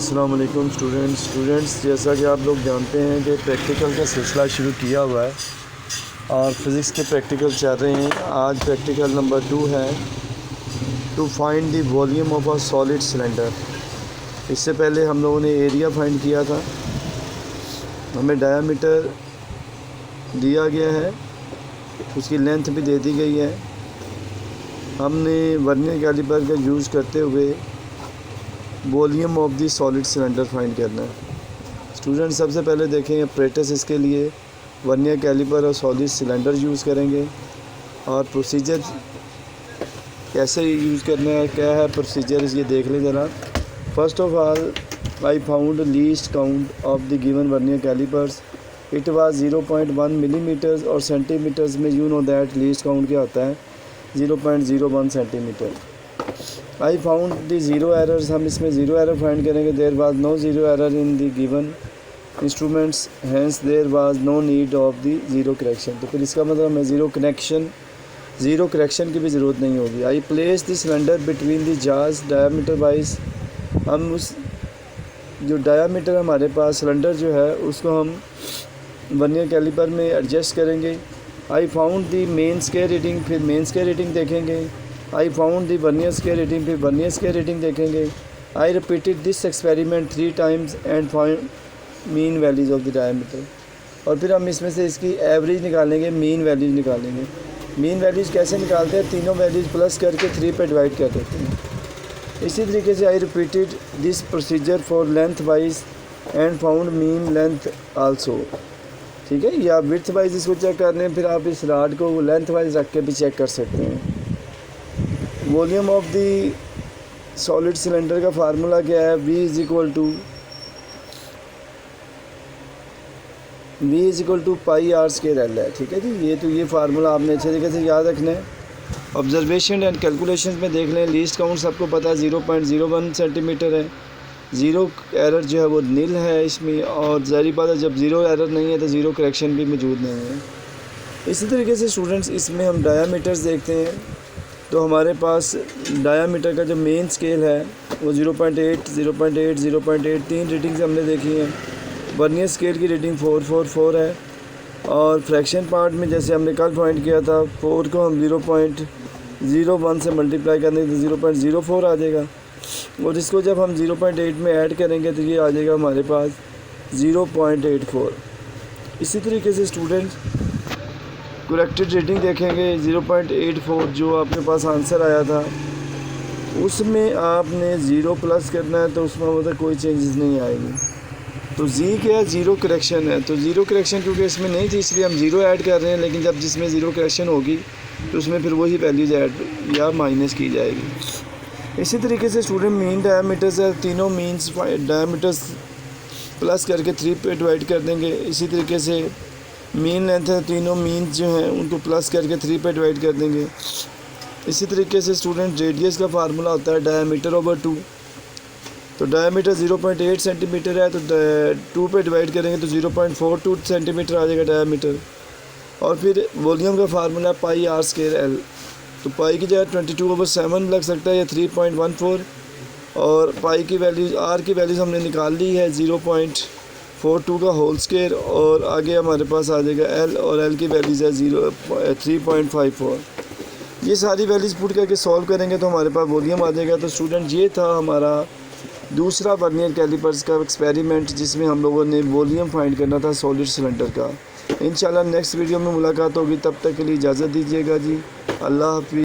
अस्सलाम वालेकुम स्टूडेंट्स, जैसा कि आप लोग जानते हैं कि प्रैक्टिकल का सिलसिला शुरू किया हुआ है और फिज़िक्स के प्रैक्टिकल चल रहे हैं। आज प्रैक्टिकल नंबर 2 है, to find the volume of a solid cylinder. इससे पहले हम लोगों ने एरिया फाइंड किया था, हमें डायामीटर दिया गया है, उसकी लेंथ भी दे दी गई है। हमने वर्नियर कैलिपर का यूज़ करते हुए volume of the solid cylinder find करना है। स्टूडेंट सबसे पहले देखें अपरेटस, इसके लिए वर्नियर कैलिपर और सॉलिड सिलेंडर यूज़ करेंगे और प्रोसीजर कैसे यूज़ करना है, क्या है प्रोसीजर, ये देख लें ज़रा। First of all I found least count of the given vernier callipers, it was 0.1 millimetres और सेंटीमीटर्स में you know that least count क्या होता है, 0.01 centimetre. I found the zero errors, हम इसमें ज़ीरो एरर फाइंड करेंगे। There was no zero error in the given instruments, hence there was no need of the zero correction. तो फिर इसका मतलब हमें ज़ीरो करेक्शन की भी ज़रूरत नहीं होगी। I place the cylinder between the jars diameter wise, हम उस जो डायामीटर हमारे पास सिलेंडर जो है उसको हम वर्नियर कैलिपर में एडजस्ट करेंगे। आई found the main scale reading, फिर मेन स्केल रीडिंग देखेंगे। आई found the vernier scale reading, फिर वर्नियर स्केल रीडिंग देखेंगे। I repeated this experiment 3 times and find mean values of the diameter. और फिर हम इसमें से इसकी एवरेज निकालेंगे, मीन वैल्यूज़ निकालेंगे। मीन वैल्यूज़ कैसे निकालते हैं, तीनों वैल्यूज़ प्लस करके 3 पे डिवाइड कर देते हैं। इसी तरीके से I repeated this procedure for length wise and found mean length also. ठीक है, या विड्थ वाइज इसको चेक कर लें, फिर आप इस राड को लेंथ वाइज रख के भी चेक कर सकते हैं। Volume of the solid cylinder का फार्मूला क्या है, V is equal to pi r square l है। ठीक है जी, ये फार्मूला आपने अच्छे तरीके से याद रखना है। ऑब्जर्वेशन एंड कैलकुलेशंस में देख लें, लीस्ट काउंट सबको पता है 0.01 सेंटीमीटर है। ज़ीरो एरर जो है वो नील है इसमें, और ज़ाहिर बात है जब ज़ीरो एरर नहीं है तो ज़ीरो करेक्शन भी मौजूद नहीं है। इसी तरीके से स्टूडेंट्स इसमें हम डायामीटर्स देखते हैं, तो हमारे पास डायामीटर का जो मेन स्केल है वो 0.8, 0.8, 0.8 तीन रीडिंग्स हमने देखी हैं। वर्नियर स्केल की रीडिंग 444 है, और फ्रैक्शन पार्ट में जैसे हमने कल फाइंड किया था 4 को हम 0.01 से मल्टीप्लाई करेंगे तो 0.04 आ जाएगा, और इसको जब हम 0.8 में ऐड करेंगे तो ये आ जाएगा हमारे पास 0.84। इसी तरीके से स्टूडेंट करेक्टेड रीडिंग देखेंगे 0.84 जो आपके पास आंसर आया था, उसमें आपने 0 प्लस करना है तो उसमें मतलब कोई चेंजेस नहीं आएगी। तो जी क्या है, ज़ीरो करेक्शन है। तो ज़ीरो करेक्शन क्योंकि इसमें नहीं थी इसलिए हम 0 ऐड कर रहे हैं, लेकिन जब जिसमें ज़ीरो करेक्शन होगी तो उसमें फिर वही वैल्यूज़ ऐड या माइनस की जाएगी। इसी तरीके से स्टूडेंट मीन डायामीटर्स है, तीनों मीन्स डायामीटर्स प्लस करके 3 पे डिवाइड कर देंगे। इसी तरीके से मीन लेंथ है, तीनों मीन जो हैं उनको प्लस करके 3 पे डिवाइड कर देंगे। इसी तरीके से स्टूडेंट रेडियस का फार्मूला होता है डायामीटर ओवर 2, तो डायामीटर 0.8 सेंटीमीटर है तो 2 पे डिवाइड करेंगे तो 0.42 सेंटीमीटर आ जाएगा डायामीटर। और फिर वॉल्यूम का formula pi r square l, तो पाई की जगह 22/7 लग सकता है या 3.14, और पाई की वैल्यूज़ आर की वैल्यूज़ हमने निकाल ली है 0.42 का होल स्केयर, और आगे हमारे पास आ जाएगा एल, और एल की वैल्यूज़ है 3.54। ये सारी वैल्यूज़ पुट करके सॉल्व करेंगे तो हमारे पास वॉल्यूम आ जाएगा। तो स्टूडेंट ये था हमारा दूसरा वर्नियर कैलिपर्स का एक्सपेरिमेंट, जिसमें हम लोगों ने वॉल्यूम फाइंड करना था सॉलिड सिलेंडर का। इंशाल्लाह नेक्स्ट वीडियो में मुलाकात होगी, तब तक के लिए इजाज़त दीजिएगा जी, अल्लाह हाफ़िज़।